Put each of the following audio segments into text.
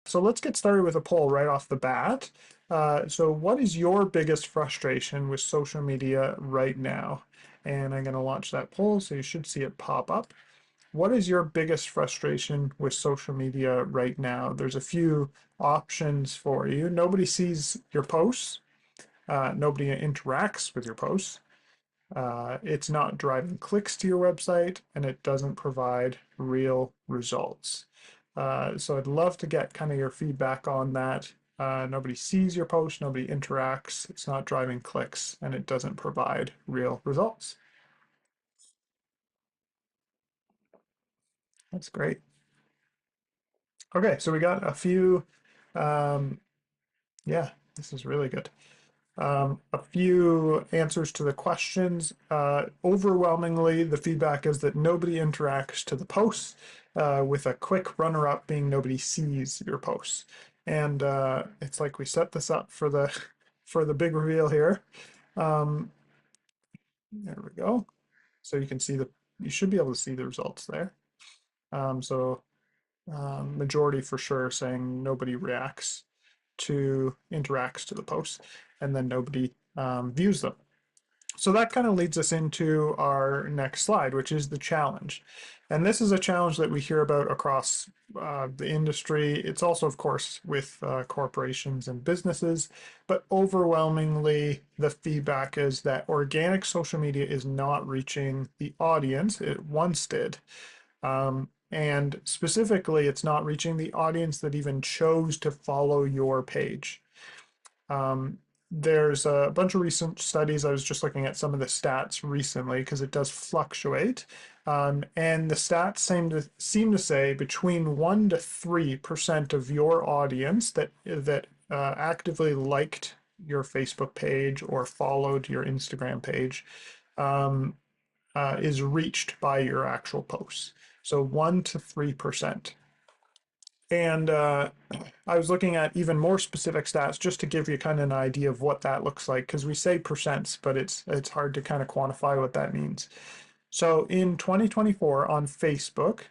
So let's get started with a poll right off the bat. So what is your biggest frustration with social media right now? And I'm going to launch that poll, so you should see it pop up. What is your biggest frustration with social media right now? There's a few options for you. Nobody sees your posts. Nobody interacts with your posts. It's not driving clicks to your website, and it doesn't provide real results. So I'd love to get kind of your feedback on that. Nobody sees your post, nobody interacts, it's not driving clicks, and it doesn't provide real results. That's great. Okay, so we got a few. Um, yeah, this is really good. A few answers to the questions. Overwhelmingly, the feedback is that nobody interacts to the posts, with a quick runner-up being nobody sees your posts. And it's like we set this up for the for the big reveal here. Um, there we go. So you can see you should be able to see the results there. So majority for sure saying nobody interacts to the posts, and then nobody views them. So that kind of leads us into our next slide, which is the challenge. And this is a challenge that we hear about across the industry. It's also, of course, with corporations and businesses, but overwhelmingly, the feedback is that organic social media is not reaching the audience it once did. And specifically, it's not reaching the audience that even chose to follow your page. Um, there's a bunch of recent studies. I was just looking at some of the stats recently because it does fluctuate. And the stats seem to say between 1 to 3% of your audience that actively liked your Facebook page or followed your Instagram page um, is reached by your actual posts. So 1 to 3%. And I was looking at even more specific stats just to give you kind of an idea of what that looks like, because we say percents, but it's hard to kind of quantify what that means. So in 2024 on Facebook,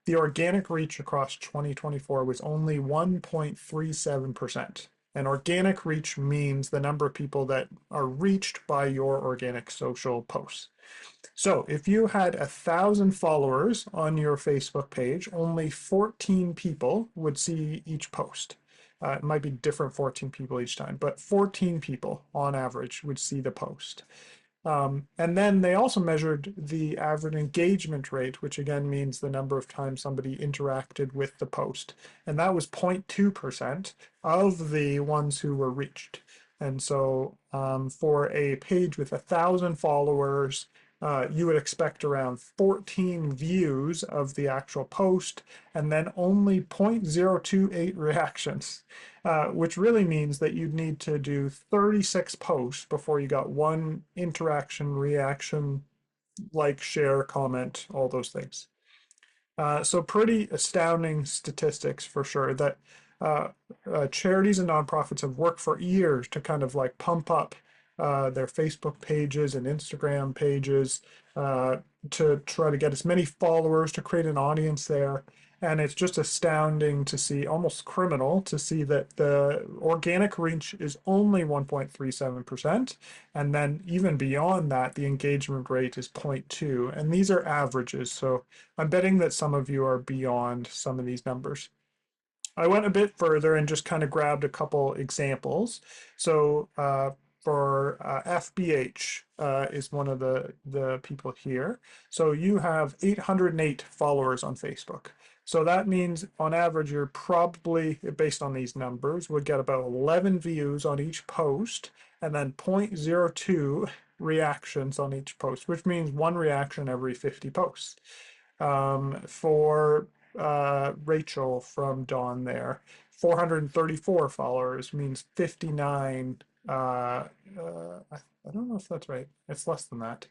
the organic reach across 2024 was only 1.37%. And organic reach means the number of people that are reached by your organic social posts. So if you had 1,000 followers on your Facebook page, only 14 people would see each post. It might be different 14 people each time, but 14 people on average would see the post. And then they also measured the average engagement rate, which again means the number of times somebody interacted with the post. And that was 0.2% of the ones who were reached. And so for a page with 1,000 followers, you would expect around 14 views of the actual post and then only 0.028 reactions, which really means that you'd need to do 36 posts before you got one interaction, reaction, like, share, comment, all those things. So pretty astounding statistics for sure that uh, charities and nonprofits have worked for years to kind of like pump up their Facebook pages and Instagram pages to try to get as many followers to create an audience there. And it's just astounding to see, almost criminal to see that the organic reach is only 1.37%. And then even beyond that, the engagement rate is 0.2. And these are averages. So I'm betting that some of you are beyond some of these numbers. I went a bit further and just kind of grabbed a couple examples. So for FBH is one of the people here. So you have 808 followers on Facebook. So that means on average, you're probably, based on these numbers, would get about 11 views on each post and then 0.02 reactions on each post, which means one reaction every 50 posts. For Rachel from Dawn there, 434 followers means 59. I don't know if that's right. It's less than that.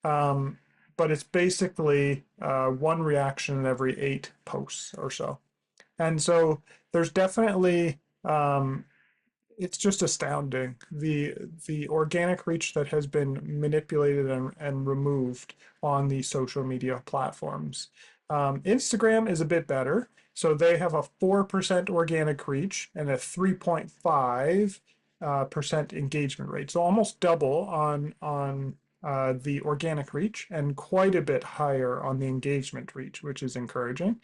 Um, but it's basically one reaction in every 8 posts or so. And so there's definitely It's just astounding the organic reach that has been manipulated and removed on these social media platforms. Instagram is a bit better. So they have a 4% organic reach and a 3.5 percent engagement rate. So almost double on the organic reach and quite a bit higher on the engagement reach, which is encouraging.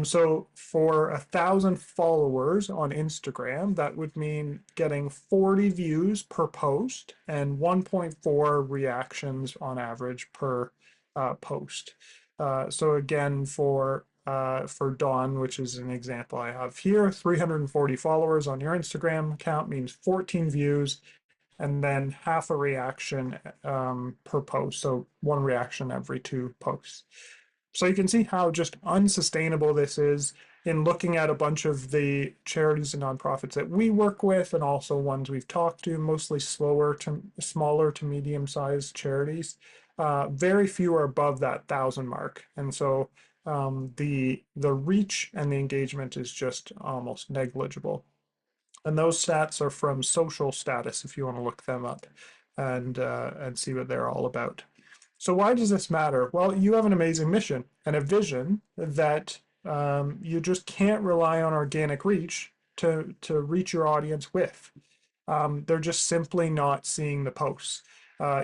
So for 1,000 followers on Instagram, that would mean getting 40 views per post and 1.4 reactions on average per post. So again, for Dawn, which is an example I have here, 340 followers on your Instagram account means 14 views and then half a reaction per post. So one reaction every two posts. So you can see how just unsustainable this is in looking at a bunch of the charities and nonprofits that we work with and also ones we've talked to, mostly smaller to medium sized charities. Very few are above that 1,000 mark. And so the reach and the engagement is just almost negligible. And those stats are from Social Status if you want to look them up and see what they're all about. So why does this matter? Well, you have an amazing mission and a vision that you just can't rely on organic reach to reach your audience with. They're just simply not seeing the posts.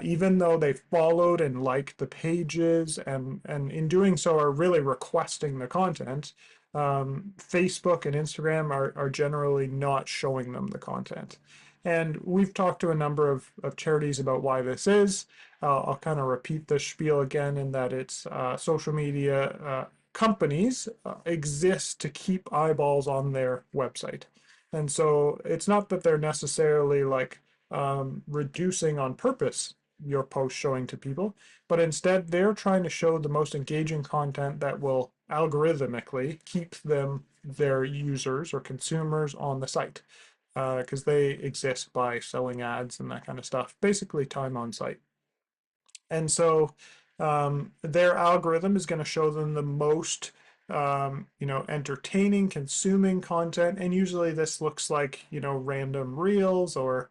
Even though they followed and liked the pages and in doing so are really requesting the content, Facebook and Instagram are generally not showing them the content. And we've talked to a number of charities about why this is. I'll kind of repeat the spiel again in that it's social media companies exist to keep eyeballs on their website. And so it's not that they're necessarily like reducing on purpose your post showing to people, but instead they're trying to show the most engaging content that will algorithmically keep them, their users or consumers on the site because they exist by selling ads and that kind of stuff, basically time on site. And so their algorithm is going to show them the most, entertaining, consuming content. And usually this looks like, random reels or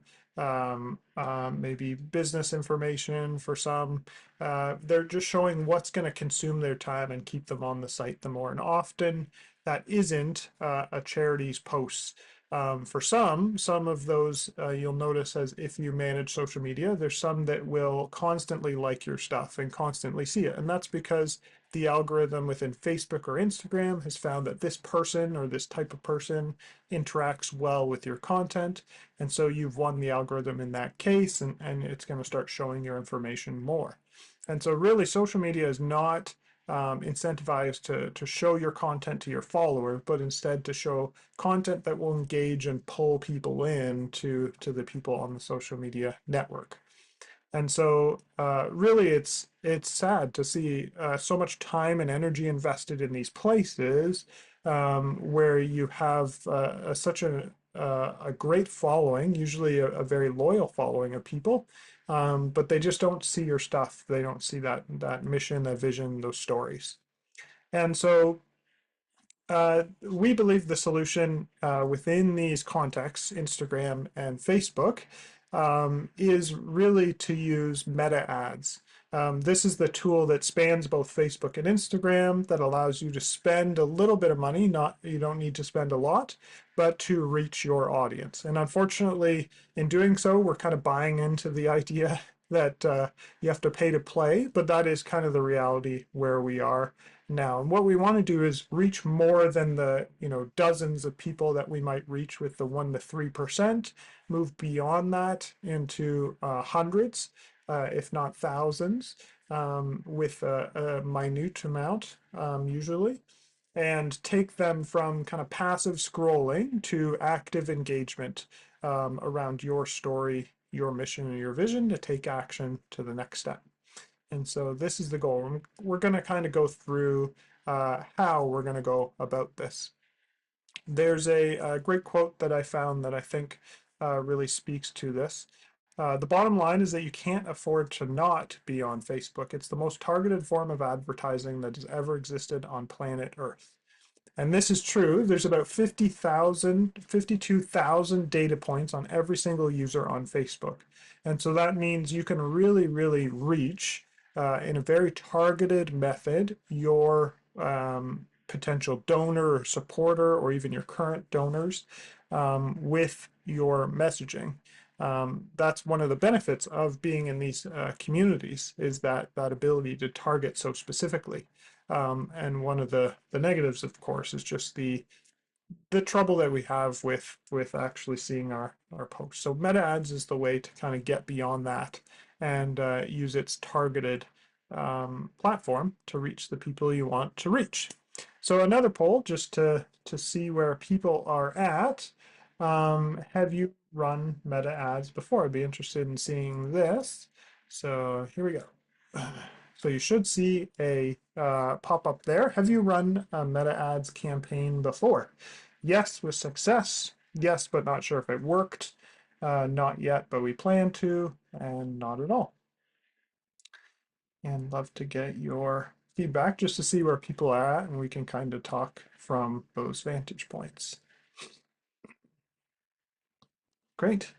maybe business information for some. They're just showing what's going to consume their time and keep them on the site the more. And often that isn't a charity's posts. For some of those you'll notice as if you manage social media, there's some that will constantly like your stuff and constantly see it. And that's because the algorithm within Facebook or Instagram has found that this person or this type of person interacts well with your content. And so you've won the algorithm in that case, and it's going to start showing your information more. And so really social media is not incentivized to show your content to your followers, but instead to show content that will engage and pull people in to the people on the social media network. And so, really, it's sad to see so much time and energy invested in these places where you have such a great following, usually a very loyal following of people, but they just don't see your stuff. They don't see that mission, that vision, those stories. And so we believe the solution within these contexts, Instagram and Facebook, is really to use meta ads. This is the tool that spans both Facebook and Instagram that allows you to spend a little bit of money, not you don't need to spend a lot, but to reach your audience. And unfortunately, in doing so, we're kind of buying into the idea that you have to pay to play, but that is kind of the reality where we are now. And what we want to do is reach more than the, dozens of people that we might reach with the 1 to 3%, move beyond that into hundreds, if not thousands, with a minute amount, usually, and take them from kind of passive scrolling to active engagement around your story, your mission, and your vision to take action to the next step. And so this is the goal. We're going to kind of go through how we're going to go about this. There's a great quote that I found that I think really speaks to this. The bottom line is that you can't afford to not be on Facebook. It's the most targeted form of advertising that has ever existed on planet Earth. And this is true. There's about 50,000, 52,000 data points on every single user on Facebook. And so that means you can really, really reach in a very targeted method your potential donor or supporter or even your current donors with your messaging. That's one of the benefits of being in these communities is that ability to target so specifically. And one of the negatives, of course, is just the trouble that we have with actually seeing our posts. So meta ads is the way to kind of get beyond that and use its targeted platform to reach the people you want to reach. So another poll just to see where people are at. Have you run meta ads before? I'd be interested in seeing this. So here we go. So you should see a pop up there. Have you run a meta ads campaign before? Yes, with success. Yes, but not sure if it worked. Not yet, but we plan to, and not at all. And love to get your feedback just to see where people are at, and we can kind of talk from those vantage points. Great.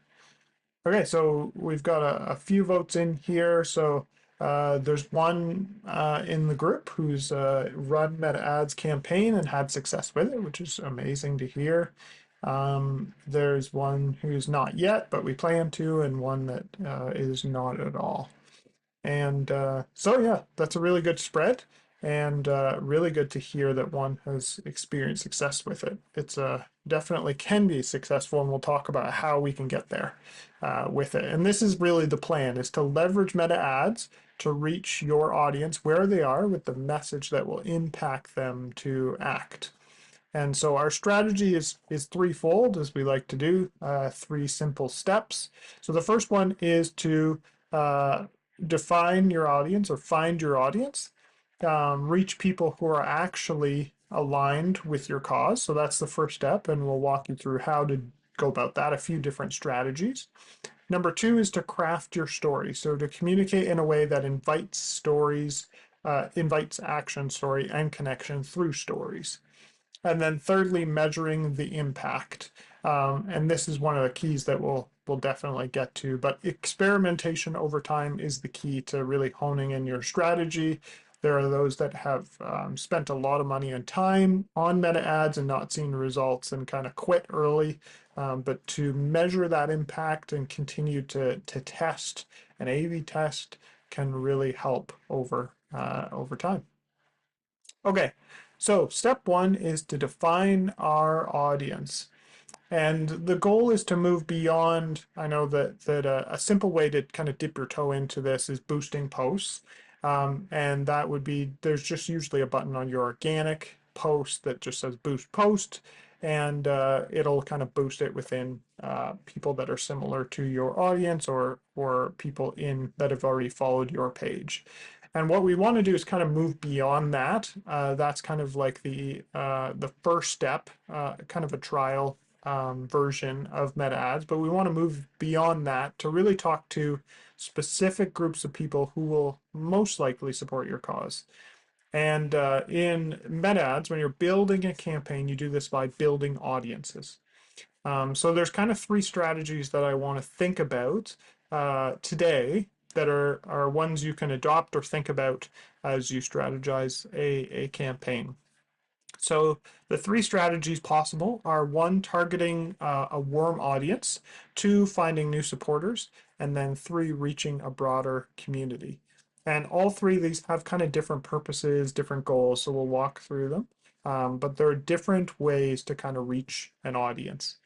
Okay, so we've got a few votes in here. So there's one in the group who's run Meta Ads campaign and had success with it, which is amazing to hear. There's one who's not yet, but we plan to, and one that is not at all. And so, yeah, that's a really good spread and really good to hear that one has experienced success with it. It's definitely can be successful, and we'll talk about how we can get there with it. And this is really the plan, is to leverage meta ads to reach your audience where they are with the message that will impact them to act. And so our strategy is threefold, as we like to do, three simple steps. So the first one is to uh, define your audience or find your audience, reach people who are actually aligned with your cause. So that's the first step, and we'll walk you through how to go about that, a few different strategies. Number two is to craft your story. So to communicate in a way that invites stories, invites action, story, and connection through stories. And then thirdly, measuring the impact. And this is one of the keys that we'll definitely get to. But experimentation over time is the key to really honing in your strategy. There are those that have spent a lot of money and time on meta ads and not seen results and kind of quit early. But to measure that impact and continue to test and A/B test can really help over time. Okay, so step one is to define our audience. And the goal is to move beyond. I know that a simple way to kind of dip your toe into this is boosting posts. And that would be there's just usually a button on your organic post that just says boost post, and it'll kind of boost it within people that are similar to your audience or people in that have already followed your page. And what we want to do is kind of move beyond that. That's kind of like the first step, kind of a trial version of meta ads, but we want to move beyond that to really talk to specific groups of people who will most likely support your cause. And in meta ads, when you're building a campaign, you do this by building audiences. So there's kind of three strategies that I want to think about today that are ones you can adopt or think about as you strategize a campaign. So the three strategies possible are one, targeting a warm audience, two, finding new supporters, and then three, reaching a broader community. And all three of these have kind of different purposes, different goals, so we'll walk through them. But there are different ways to kind of reach an audience.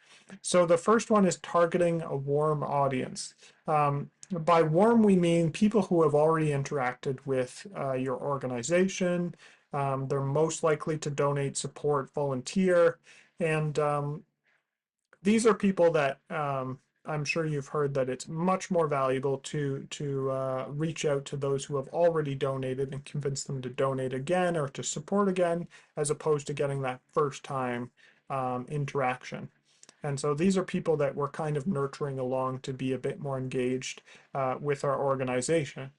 So the first one is targeting a warm audience. By warm, we mean people who have already interacted with your organization. They're most likely to donate, support, volunteer, and these are people that I'm sure you've heard that it's much more valuable to reach out to those who have already donated and convince them to donate again or to support again, as opposed to getting that first time interaction. And so these are people that we're kind of nurturing along to be a bit more engaged with our organization.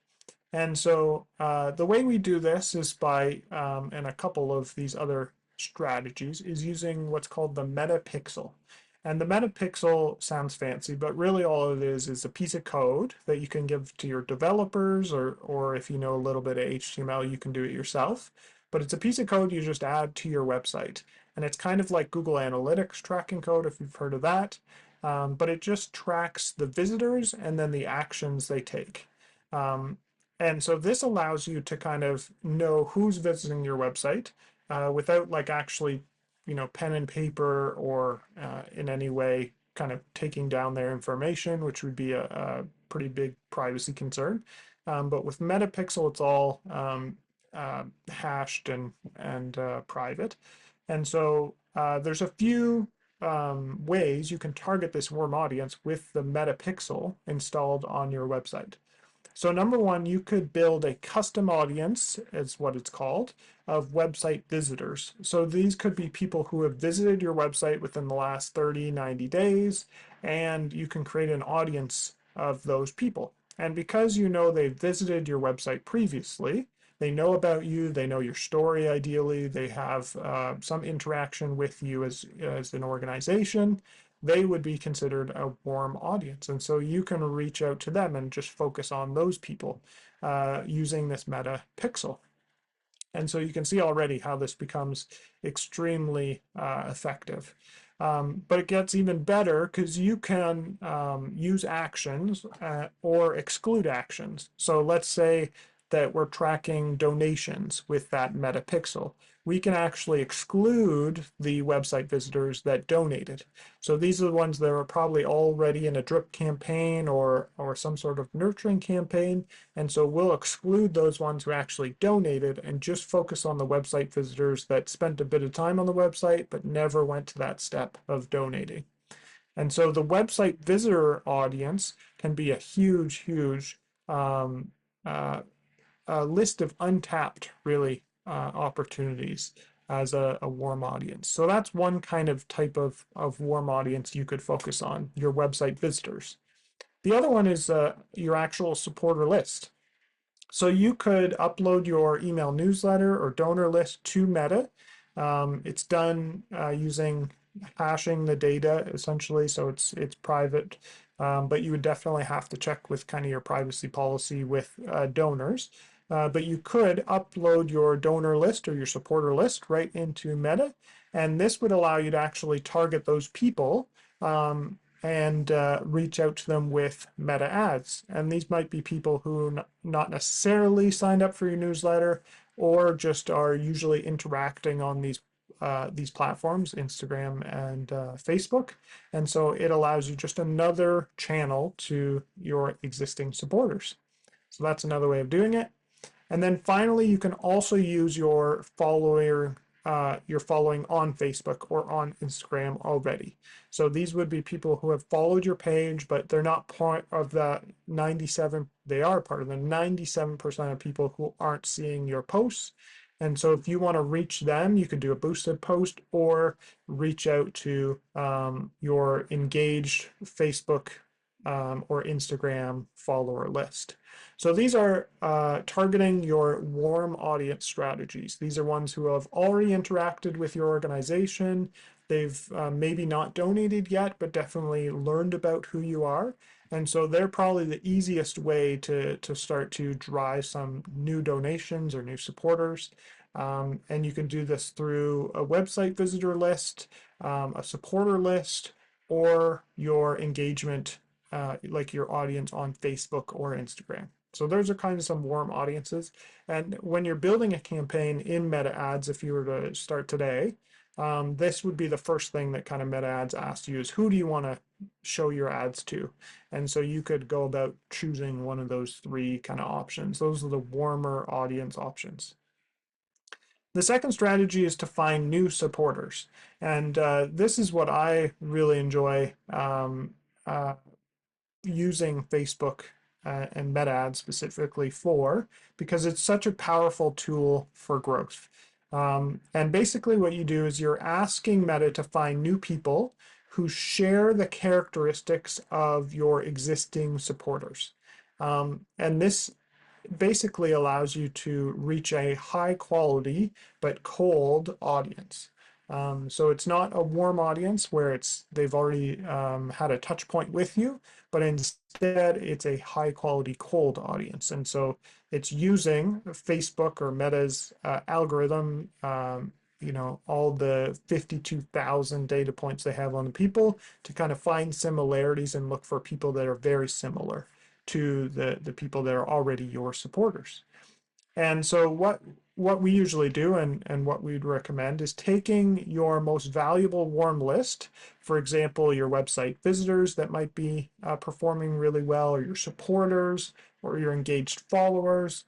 And so the way we do this is by, and a couple of these other strategies is using what's called the meta pixel. And the meta pixel sounds fancy, but really all it is a piece of code that you can give to your developers, or if you know a little bit of HTML, you can do it yourself. But it's a piece of code you just add to your website. And it's kind of like Google Analytics tracking code, if you've heard of that. But it just tracks the visitors and then the actions they take. Um, and so this allows you to kind of know who's visiting your website without like actually, pen and paper or in any way kind of taking down their information, which would be a pretty big privacy concern. But with Metapixel, it's all hashed and private. And so there's a few ways you can target this warm audience with the Metapixel installed on your website. So number one, you could build a custom audience, is what it's called, of website visitors. So these could be people who have visited your website within the last 30, 90 days, and you can create an audience of those people. And because you know they've visited your website previously, they know about you, they know your story ideally, they have some interaction with you as an organization, they would be considered a warm audience. And so you can reach out to them and just focus on those people using this meta pixel. And so you can see already how this becomes extremely effective. But it gets even better because you can use actions or exclude actions. So let's say that we're tracking donations with that metapixel. We can actually exclude the website visitors that donated. So these are the ones that are probably already in a drip campaign or some sort of nurturing campaign. And so we'll exclude those ones who actually donated and just focus on the website visitors that spent a bit of time on the website but never went to that step of donating. And so the website visitor audience can be a huge, huge um, uh, list of untapped, really, opportunities as a warm audience. So that's one kind of type of warm audience you could focus on, your website visitors. The other one is your actual supporter list. So you could upload your email newsletter or donor list to Meta. It's done using hashing the data essentially, so it's private. But you would definitely have to check with kind of your privacy policy with donors. But you could upload your donor list or your supporter list right into Meta, and this would allow you to actually target those people and reach out to them with meta ads. And these might be people who not necessarily signed up for your newsletter or just are usually interacting on these platforms, Instagram and Facebook. And so it allows you just another channel to your existing supporters. So that's another way of doing it. And then finally, you can also use your following on Facebook or on Instagram already. So these would be people who have followed your page, but they're not part of the 97, they are part of the 97% of people who aren't seeing your posts. And so if you want to reach them, you could do a boosted post or reach out to your engaged Facebook or Instagram follower list. So these are targeting your warm audience strategies. These are ones who have already interacted with your organization. They've maybe not donated yet, but definitely learned about who you are. And so they're probably the easiest way to start to drive some new donations or new supporters. And you can do this through a website visitor list, a supporter list, or your engagement, like your audience on Facebook or Instagram. So those are kind of some warm audiences. And when you're building a campaign in Meta Ads, if you were to start today, this would be the first thing that kind of Meta Ads asks you is who do you want to show your ads to? And so you could go about choosing one of those three kind of options. Those are the warmer audience options. The second strategy is to find new supporters. And this is what I really enjoy uh, using Facebook and Meta Ads specifically for, because it's such a powerful tool for growth. And basically what you do is you're asking Meta to find new people who share the characteristics of your existing supporters. And this basically allows you to reach a high quality but cold audience. So it's not a warm audience where they've already had a touch point with you, but instead it's a high quality cold audience. And so it's using Facebook or Meta's algorithm, all the 52,000 data points they have on the people to kind of find similarities and look for people that are very similar to the people that are already your supporters. And so what we usually do and what we'd recommend is taking your most valuable warm list, for example, your website visitors that might be performing really well, or your supporters, or your engaged followers.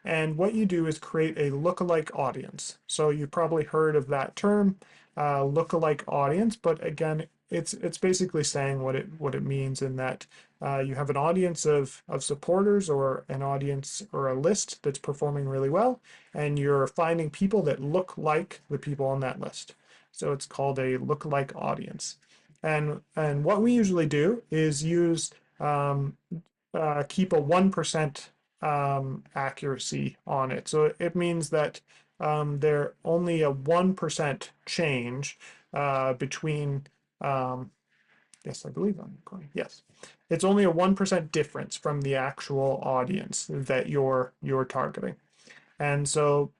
And what you do is create a lookalike audience. So you've probably heard of that term, lookalike audience, but again, it's basically saying what it means in that you have an audience of supporters or an audience or a list that's performing really well, and you're finding people that look like the people on that list. So it's called a lookalike audience. And what we usually do is use keep a 1% accuracy on it. So it means that there only a 1% change between yes, I believe I'm going. Yes, it's only a 1% difference from the actual audience that you're targeting. And so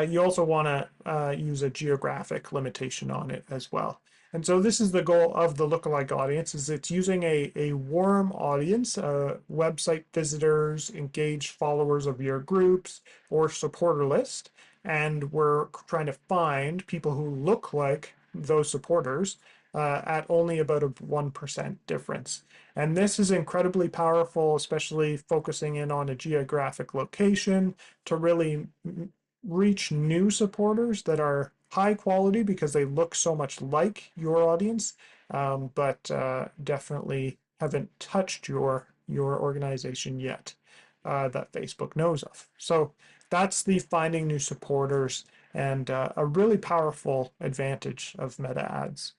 you also want to use a geographic limitation on it as well. And so this is the goal of the lookalike audience, is it's using a warm audience, website visitors, engaged followers of your groups or supporter list. And we're trying to find people who look like those supporters at only about a 1% difference. And this is incredibly powerful, especially focusing in on a geographic location to really reach new supporters that are high quality because they look so much like your audience, but definitely haven't touched your organization yet that Facebook knows of. So that's the finding new supporters and a really powerful advantage of meta ads.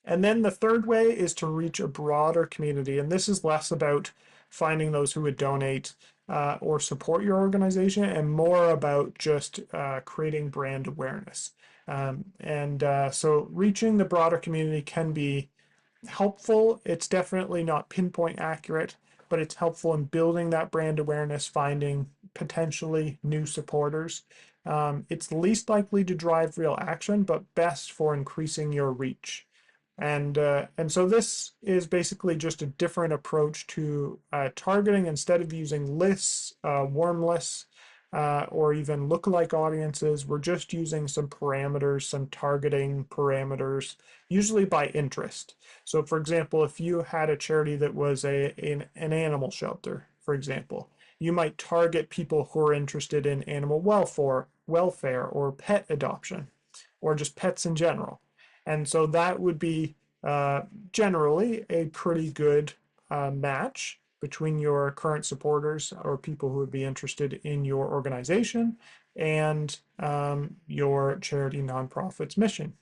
And then the third way is to reach a broader community. And this is less about finding those who would donate or support your organization and more about just creating brand awareness. So reaching the broader community can be helpful. It's definitely not pinpoint accurate, but it's helpful in building that brand awareness, finding potentially new supporters. It's least likely to drive real action, but best for increasing your reach. And so this is basically just a different approach to targeting. Instead of using lists, warm lists, or even lookalike audiences, we're just using some parameters, some targeting parameters, usually by interest. So for example, if you had a charity that was an animal shelter, for example, you might target people who are interested in animal welfare or pet adoption, or just pets in general. And so that would be generally a pretty good match between your current supporters or people who would be interested in your organization and your charity nonprofit's mission.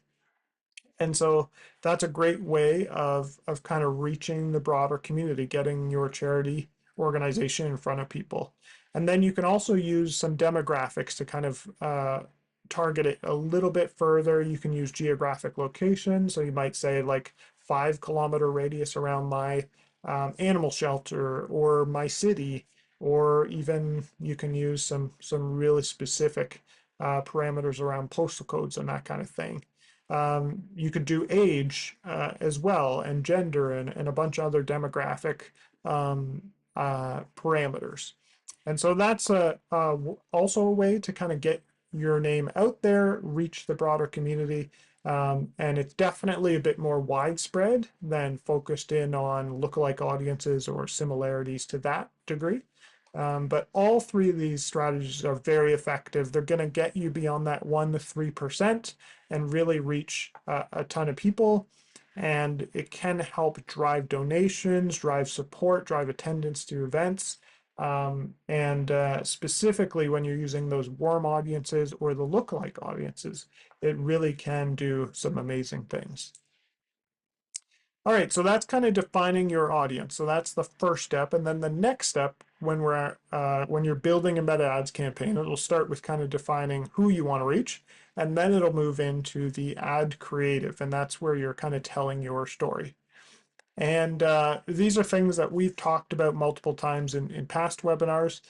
And so that's a great way of kind of reaching the broader community, getting your charity organization in front of people. And then you can also use some demographics to kind of target it a little bit further. You can use geographic location. So you might say like 5 kilometer radius around my animal shelter or my city, or even you can use some really specific parameters around postal codes and that kind of thing. You could do age as well, and gender, and a bunch of other demographic parameters. And so that's also a way to kind of get your name out there, reach the broader community. And it's definitely a bit more widespread than focused in on lookalike audiences or similarities to that degree. But all three of these strategies are very effective. They're going to get you beyond that 1 to 3% and really reach a ton of people. And it can help drive donations, drive support, drive attendance to events. Specifically when you're using those warm audiences or the lookalike audiences, it really can do some amazing things. All right, so that's kind of defining your audience. So that's the first step. And then the next step when you're building a meta ads campaign, it'll start with kind of defining who you want to reach, and then it'll move into the ad creative, and that's where you're kind of telling your story. And these are things that we've talked about multiple times in past webinars.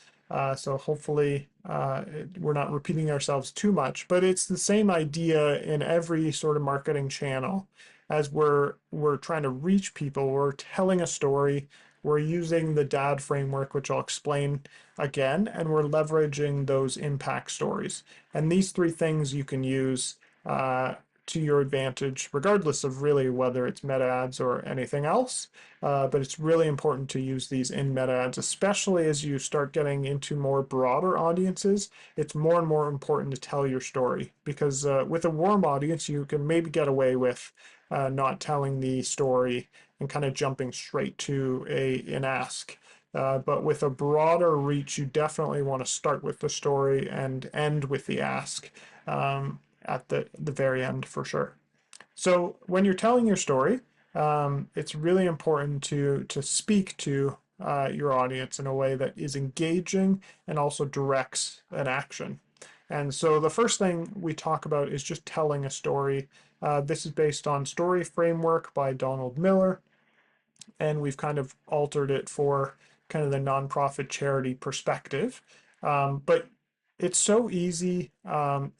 So hopefully we're not repeating ourselves too much, but it's the same idea in every sort of marketing channel. As we're trying to reach people, we're telling a story, we're using the DAD framework, which I'll explain again, and we're leveraging those impact stories. And these three things you can use uh, to your advantage, regardless of really whether it's meta ads or anything else. But it's really important to use these in meta ads, especially as you start getting into more broader audiences. It's more and more important to tell your story because with a warm audience, you can maybe get away with not telling the story and kind of jumping straight to an ask. But with a broader reach, you definitely want to start with the story and end with the ask. At the very end for sure. So when you're telling your story, it's really important to speak to your audience in a way that is engaging and also directs an action. And so the first thing we talk about is just telling a story. This is based on Story Framework by Donald Miller, and we've kind of altered it for kind of the nonprofit charity perspective. But it's so easy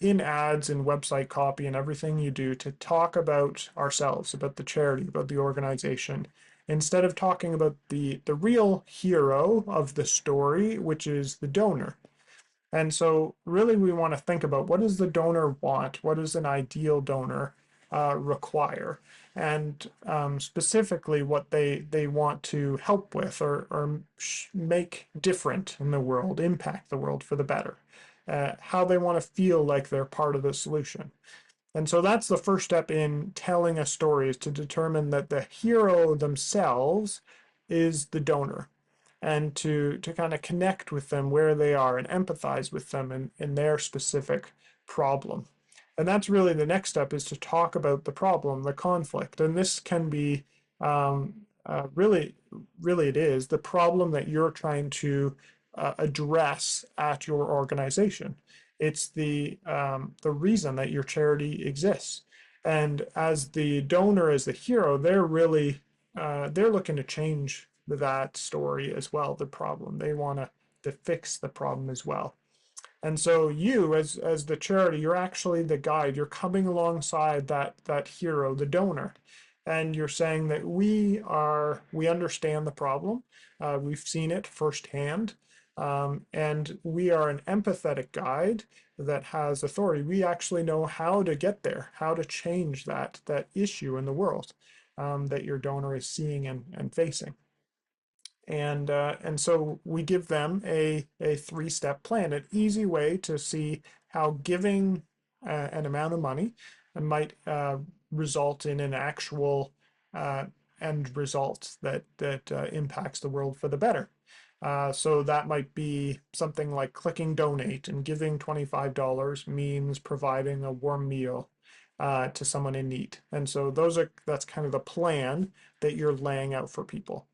in ads and website copy and everything you do to talk about ourselves, about the charity, about the organization, instead of talking about the real hero of the story, which is the donor. And so, really, we want to think about what does the donor want? What does an ideal donor require? And specifically, what they want to help with or make different in the world, impact the world for the better. How they want to feel like they're part of the solution. And so that's the first step in telling a story is to determine that the hero themselves is the donor and to kind of connect with them where they are and empathize with them in their specific problem. And that's really the next step is to talk about the problem, the conflict. And this can be really, really it is the problem that you're trying to address at your organization. It's the reason that your charity exists. And as the donor, as the hero, they're looking to change that story as well, the problem. They want to fix the problem as well. And so you, as the charity, you're actually the guide. You're coming alongside that hero, the donor, and you're saying that we understand the problem. We've seen it firsthand, and we are an empathetic guide that has authority. We actually know how to get there, how to change that issue in the world that your donor is seeing and facing. And so we give them a three-step plan, an easy way to see how giving an amount of money might result in an actual uh, end result that impacts the world for the better. So that might be something like clicking donate, and giving $25 means providing a warm meal to someone in need. And so that's kind of the plan that you're laying out for people.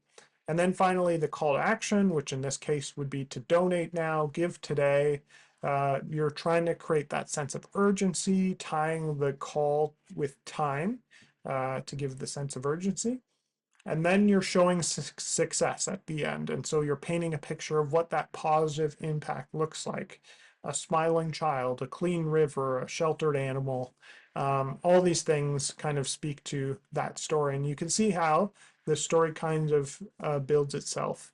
And then finally, the call to action, which in this case would be to donate now, give today. You're trying to create that sense of urgency, tying the call with time to give the sense of urgency. And then you're showing success at the end. And so you're painting a picture of what that positive impact looks like. A smiling child, a clean river, a sheltered animal. All these things kind of speak to that story. And you can see how the story kind of builds itself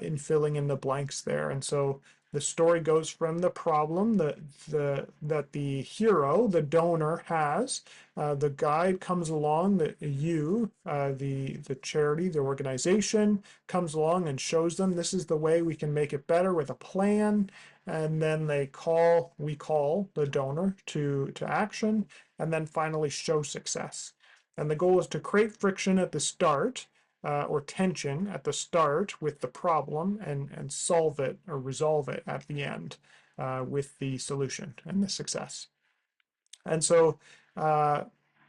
in filling in the blanks there. And so the story goes from the problem that the hero, the donor, has. The guide comes along, that the charity, the organization, comes along and shows them this is the way we can make it better with a plan. And then we call the donor to action, and then finally show success. And the goal is to create friction at the start, or tension at the start with the problem, and solve it or resolve it at the end with the solution and the success. And so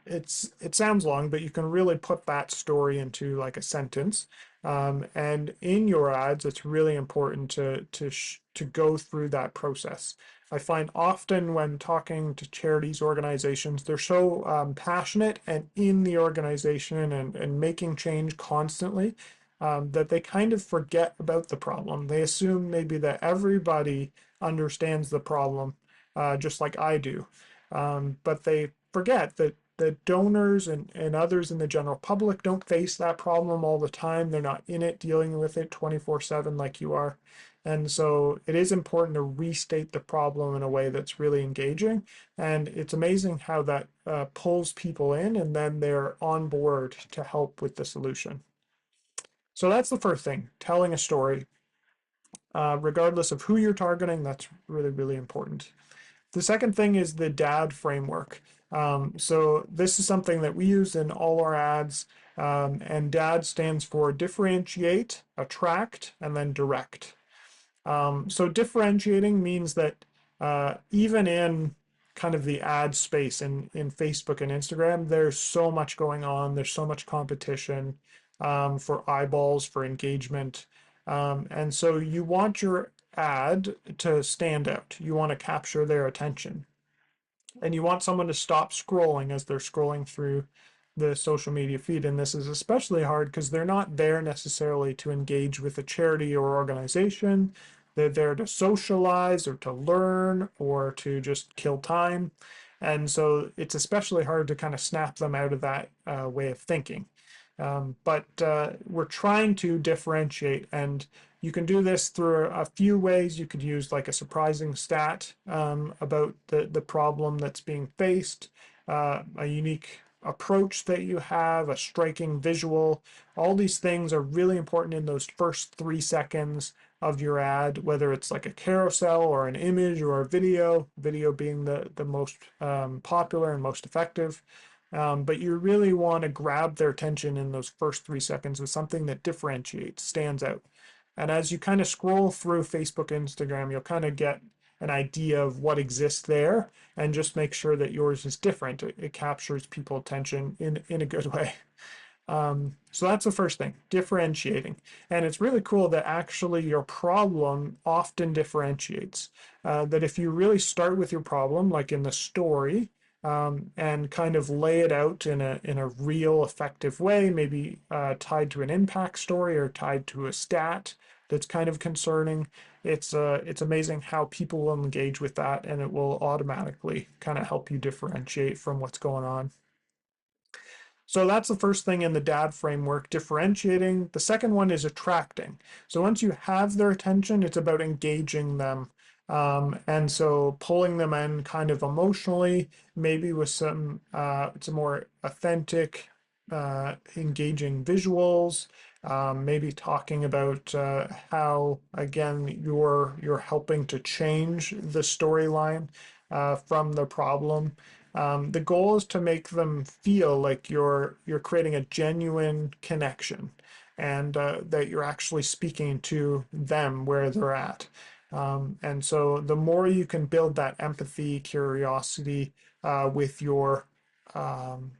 it sounds long, but you can really put that story into like a sentence. And in your ads, it's really important to go through that process. I find often when talking to charities organizations, they're so passionate and in the organization and making change constantly, that they kind of forget about the problem. They assume maybe that everybody understands the problem, just like I do. But they forget that the donors and others in the general public don't face that problem all the time. They're not in it dealing with it 24/7 like you are. And so it is important to restate the problem in a way that's really engaging. And it's amazing how that pulls people in and then they're on board to help with the solution. So that's the first thing, telling a story. Regardless of who you're targeting, that's really, really important. The second thing is the DAD framework. So this is something that we use in all our ads. And DAD stands for differentiate, attract, and then direct. So differentiating means that even in kind of the ad space in Facebook and Instagram, there's so much going on. There's so much competition for eyeballs, for engagement. And so you want your ad to stand out. You want to capture their attention and you want someone to stop scrolling as they're scrolling through the social media feed. And this is especially hard because they're not there necessarily to engage with a charity or organization. They're there to socialize or to learn or to just kill time. And so it's especially hard to kind of snap them out of that way of thinking. But we're trying to differentiate, and you can do this through a few ways. You could use like a surprising stat about the problem that's being faced, a unique approach that you have, a striking visual. All these things are really important in those first 3 seconds of your ad, whether it's like a carousel or an image or a video being the most popular and most effective. But you really want to grab their attention in those first 3 seconds with something that differentiates, stands out. And as you kind of scroll through Facebook, Instagram, you'll kind of get an idea of what exists there and just make sure that yours is different. It captures people's attention in a good way. So that's the first thing, differentiating. And it's really cool that actually your problem often differentiates. That if you really start with your problem, like in the story, and kind of lay it out in a real effective way, maybe tied to an impact story or tied to a stat that's kind of concerning. It's amazing how people will engage with that, and it will automatically kind of help you differentiate from what's going on. So that's the first thing in the DAD framework, differentiating. The second one is attracting. So once you have their attention, it's about engaging them. And so pulling them in kind of emotionally, maybe with some more authentic, engaging visuals, maybe talking about how, again, you're helping to change the storyline from the problem. The goal is to make them feel like you're creating a genuine connection, and that you're actually speaking to them where they're at. And so the more you can build that empathy, curiosity with um,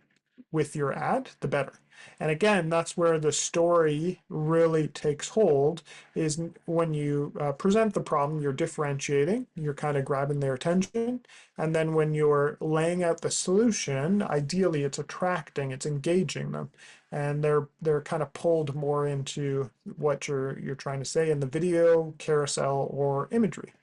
your ad, the better. And again, that's where the story really takes hold, is when you present the problem, you're differentiating, you're kind of grabbing their attention. And then when you're laying out the solution, ideally it's attracting, it's engaging them. And they're kind of pulled more into what you're trying to say in the video, carousel, or imagery.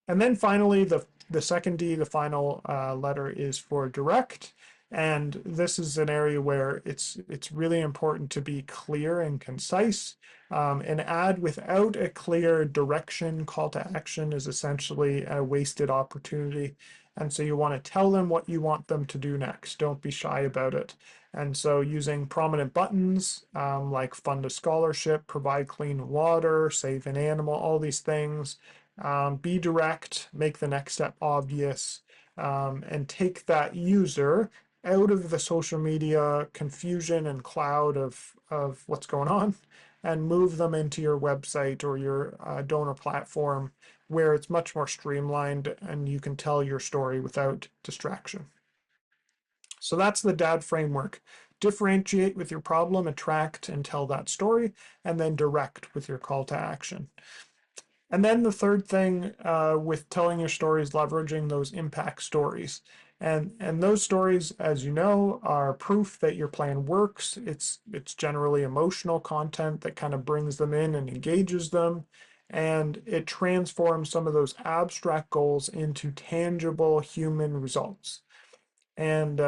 And then finally, the second D, the final letter, is for direct. And this is an area where it's really important to be clear and concise. An ad without a clear direction, call to action, is essentially a wasted opportunity. And so you want to tell them what you want them to do next. Don't be shy about it. And so using prominent buttons like fund a scholarship, provide clean water, save an animal, all these things. Be direct, make the next step obvious, and take that user out of the social media confusion and cloud of what's going on and move them into your website or your donor platform where it's much more streamlined and you can tell your story without distraction. So that's the DAD framework, differentiate with your problem, attract and tell that story, and then direct with your call to action. And then the third thing with telling your stories, leveraging those impact stories. And those stories, as you know, are proof that your plan works. It's generally emotional content that kind of brings them in and engages them. And it transforms some of those abstract goals into tangible human results. And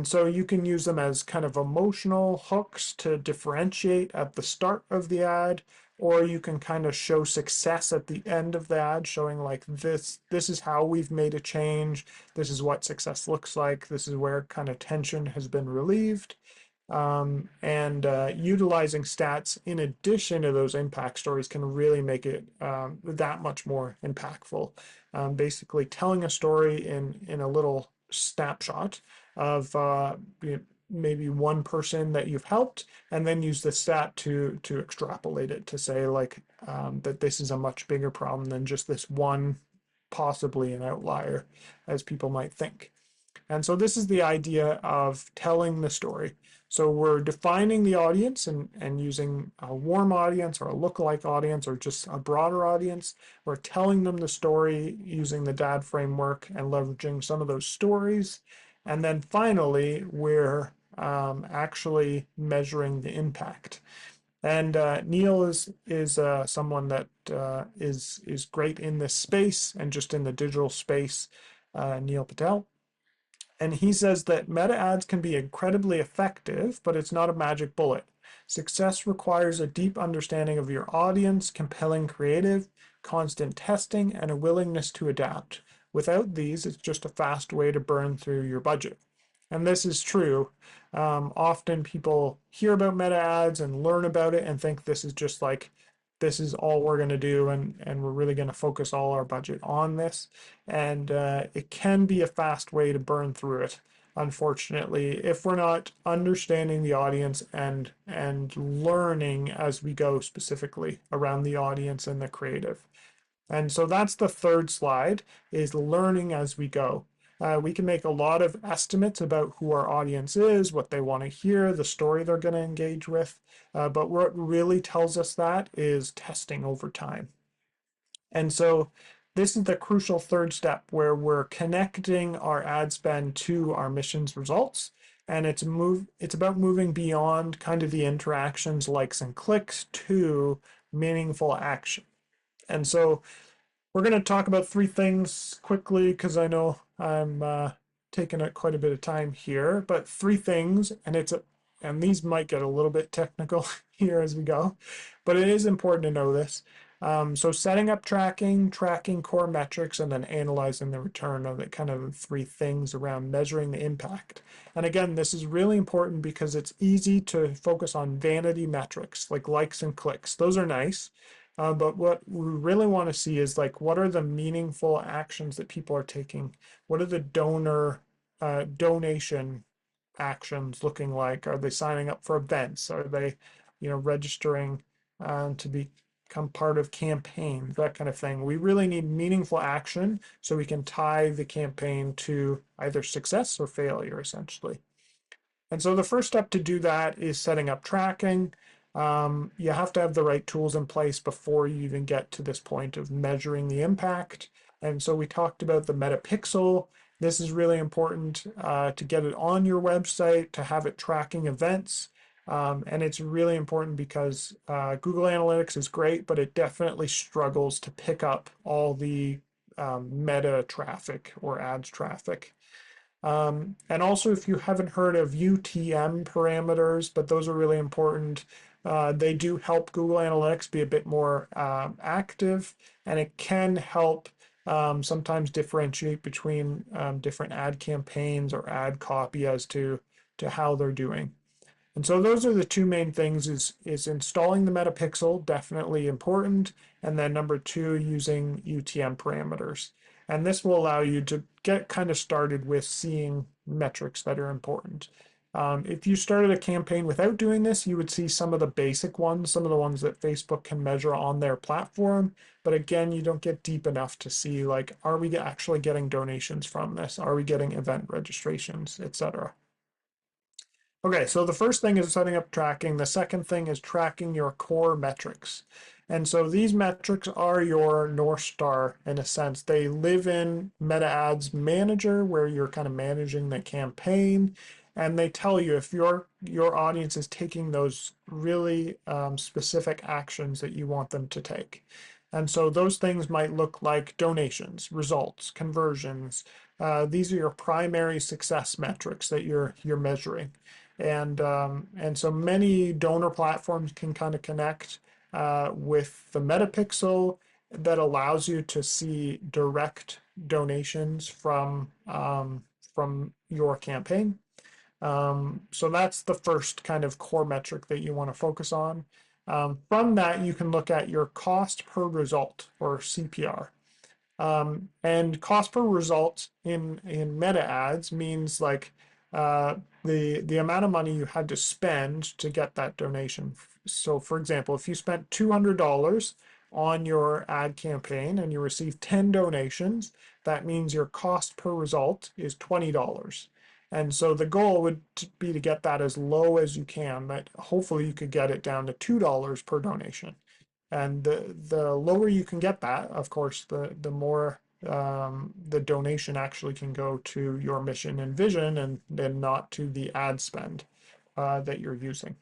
so you can use them as kind of emotional hooks to differentiate at the start of the ad, or you can kind of show success at the end of the ad, showing like this is how we've made a change, this is what success looks like, this is where kind of tension has been relieved. And utilizing stats in addition to those impact stories can really make it that much more impactful. Basically, telling a story in a little snapshot of maybe one person that you've helped, and then use the stat to extrapolate it to say like that this is a much bigger problem than just this one, possibly an outlier, as people might think. And so this is the idea of telling the story. So we're defining the audience and using a warm audience or a lookalike audience or just a broader audience. We're telling them the story using the DAD framework and leveraging some of those stories. And then finally, we're actually measuring the impact. And Neil is someone that is great in this space and just in the digital space. Neil Patel. And he says that meta ads can be incredibly effective, but it's not a magic bullet. Success requires a deep understanding of your audience, compelling creative, constant testing, and a willingness to adapt. Without these, it's just a fast way to burn through your budget. And this is true. Often people hear about meta ads and learn about it and think this is just like, this is all we're going to do, and we're really going to focus all our budget on this. And it can be a fast way to burn through it, unfortunately, if we're not understanding the audience and learning as we go specifically around the audience and the creative. And so that's the third slide, is learning as we go. We can make a lot of estimates about who our audience is, what they want to hear, the story they're going to engage with. But what really tells us that is testing over time. And so this is the crucial third step where we're connecting our ad spend to our mission's results. And it's about moving beyond kind of the interactions, likes and clicks, to meaningful action. And so we're going to talk about three things quickly because I know I'm taking quite a bit of time here, but three things, and these might get a little bit technical here as we go, but it is important to know this. So setting up tracking core metrics, and then analyzing the return of the kind of three things around measuring the impact. And again, this is really important because it's easy to focus on vanity metrics like likes and clicks. Those are nice. But what we really want to see is like, what are the meaningful actions that people are taking? What are the donation actions looking like? Are they signing up for events? Are they, registering to become part of campaigns, that kind of thing? We really need meaningful action so we can tie the campaign to either success or failure, essentially. And so the first step to do that is setting up tracking. You have to have the right tools in place before you even get to this point of measuring the impact. And so we talked about the metapixel. This is really important to get it on your website, to have it tracking events. And it's really important because Google Analytics is great, but it definitely struggles to pick up all the meta traffic or ads traffic. And also, if you haven't heard of UTM parameters, but those are really important. They do help Google Analytics be a bit more active, and it can help sometimes differentiate between different ad campaigns or ad copy as to how they're doing. And so those are the two main things: is installing the metapixel, definitely important, and then number two, using UTM parameters. And this will allow you to get kind of started with seeing metrics that are important. If you started a campaign without doing this, you would see some of the basic ones, some of the ones that Facebook can measure on their platform. But again, you don't get deep enough to see like, are we actually getting donations from this? Are we getting event registrations, etc.? Okay, so the first thing is setting up tracking. The second thing is tracking your core metrics. And so these metrics are your North Star in a sense. They live in Meta Ads Manager where you're kind of managing the campaign, and they tell you if your audience is taking those really specific actions that you want them to take. And so those things might look like donations, results, conversions. These are your primary success metrics that you're measuring. And so many donor platforms can kind of connect with the Metapixel that allows you to see direct donations from your campaign. So that's the first kind of core metric that you want to focus on. From that, you can look at your cost per result, or CPR. And cost per result in meta ads means like uh, the amount of money you had to spend to get that donation. So, for example, if you spent $200 on your ad campaign and you received 10 donations, that means your cost per result is $20. And so the goal would be to get that as low as you can, but hopefully you could get it down to $2 per donation. And the lower you can get that, of course, the more the donation actually can go to your mission and vision, and then not to the ad spend that you're using.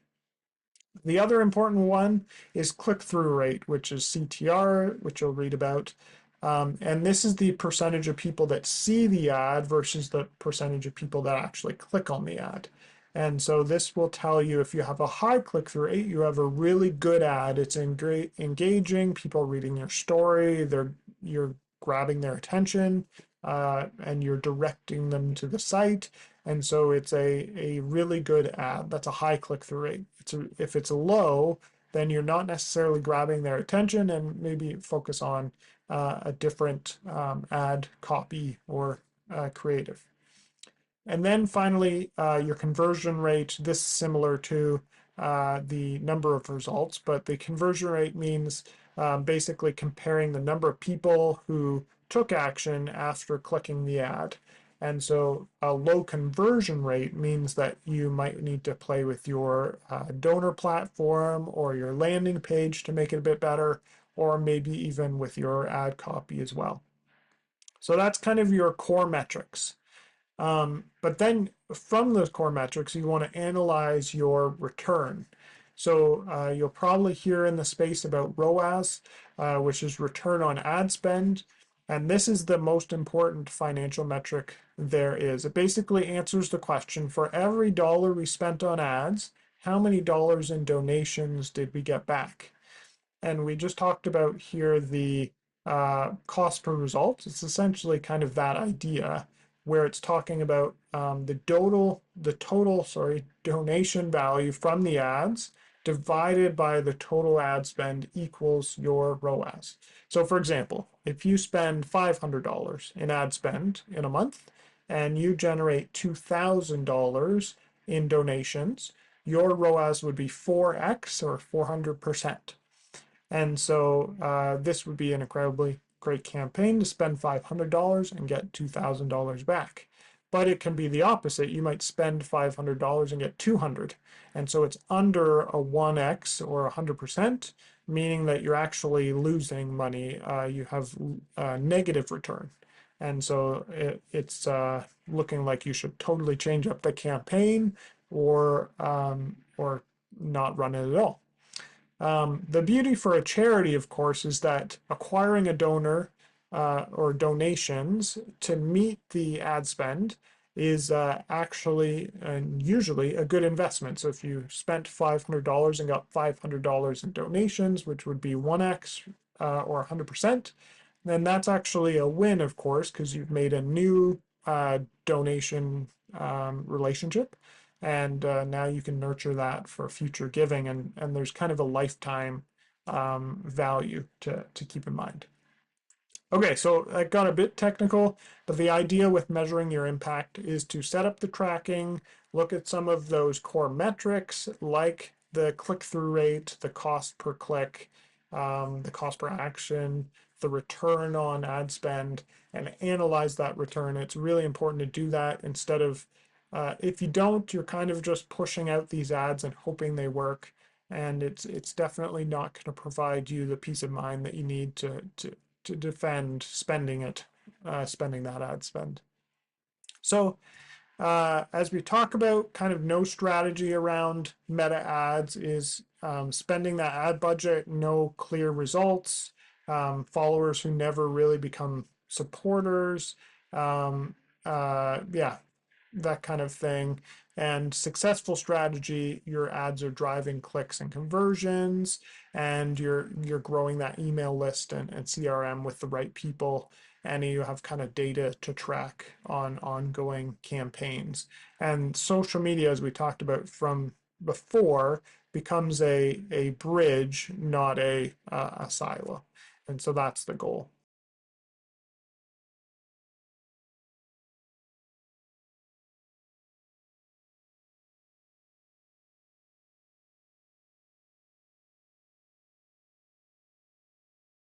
The other important one is click-through rate, which is CTR, which you'll read about. And this is the percentage of people that see the ad versus the percentage of people that actually click on the ad. And so this will tell you if you have a high click-through rate, you have a really good ad. It's engaging, people reading your story, you're grabbing their attention, and you're directing them to the site. And so it's a really good ad. That's a high click-through rate. If it's low, then you're not necessarily grabbing their attention, and maybe focus on a different ad copy or creative. And then finally, your conversion rate. This is similar to the number of results, but the conversion rate means basically comparing the number of people who took action after clicking the ad. And so a low conversion rate means that you might need to play with your donor platform or your landing page to make it a bit better, or maybe even with your ad copy as well. So that's kind of your core metrics. But then from those core metrics, you want to analyze your return. So you'll probably hear in the space about ROAS, which is return on ad spend. And this is the most important financial metric there is. It basically answers the question, for every dollar we spent on ads, how many dollars in donations did we get back? And we just talked about here the cost per result. It's essentially kind of that idea where it's talking about the total donation value from the ads divided by the total ad spend equals your ROAS. So for example, if you spend $500 in ad spend in a month and you generate $2,000 in donations, your ROAS would be 4x, or 400%. And so this would be an incredibly great campaign to spend $500 and get $2,000 back. But it can be the opposite. You might spend $500 and get 200. And so it's under a 1x or 100%, meaning that you're actually losing money. You have a negative return. And so it's looking like you should totally change up the campaign, or not run it at all. The beauty for a charity, of course, is that acquiring a donor or donations to meet the ad spend is actually and usually a good investment. So if you spent $500 and got $500 in donations, which would be 1x or 100%, then that's actually a win, of course, because you've made a new donation relationship, and now you can nurture that for future giving, and there's kind of a lifetime value to keep in mind. Okay, so I got a bit technical, but the idea with measuring your impact is to set up the tracking, look at some of those core metrics like the click-through rate, the cost per click, the cost per action, the return on ad spend, and analyze that return. It's really important to do that instead of If you don't, you're kind of just pushing out these ads and hoping they work, and it's definitely not going to provide you the peace of mind that you need to defend spending that ad spend. So as we talk about, kind of no strategy around meta ads is spending that ad budget, no clear results, followers who never really become supporters, um, yeah, that kind of thing. And successful strategy, your ads are driving clicks and conversions, and you're growing that email list and CRM with the right people, and you have kind of data to track on ongoing campaigns. And social media, as we talked about from before, becomes a bridge, not a silo. And so that's the goal.